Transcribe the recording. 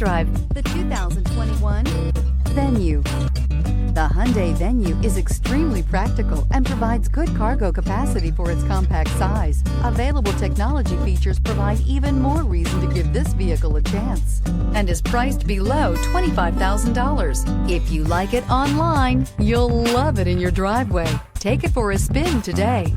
drive the 2021 Venue. The Hyundai Venue is extremely practical and provides good cargo capacity for its compact size. Available technology features provide even more reason to give this vehicle a chance, and is priced below $25,000. If you like it online, you'll love it in your driveway. Take it for a spin today.